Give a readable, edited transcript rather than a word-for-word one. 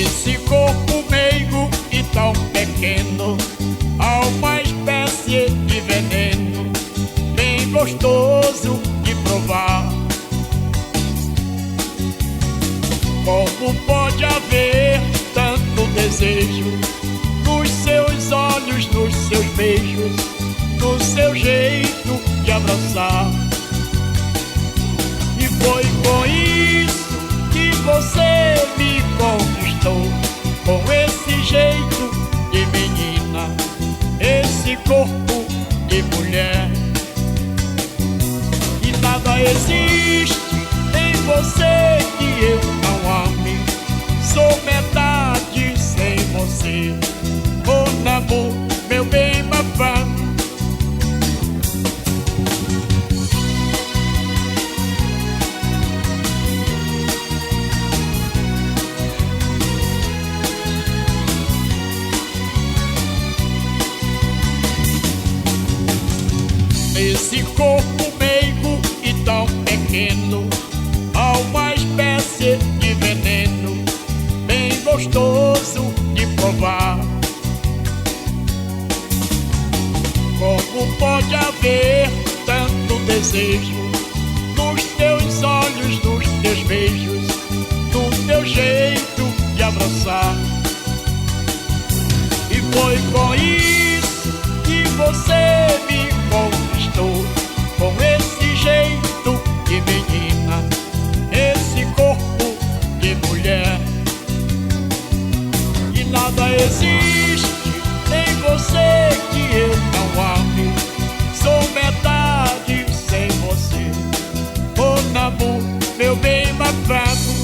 Esse corpo meigo e tão pequeno, há uma espécie de veneno bem gostoso de provar. Como pode haver tanto desejo nos seus olhos, nos seus beijos, no seu jeito de abraçar? E foi com isso que você me conquistou, com esse jeito de menina, esse corpo de mulher. E nada existe em você que eu não ame, sou metade sem você. Mon amour, meu bem, ma femme. Esse corpo meigo e tão pequeno, há uma espécie de veneno bem gostoso de provar. Como pode haver tanto desejo nos teus olhos, nos teus beijos, no teu jeito de abraçar? E foi com isso que você me conquistou, com esse jeito de menina, esse corpo de mulher. E nada existe em você que eu não ame, sou metade sem você. Mon amour, meu bem, ma femme.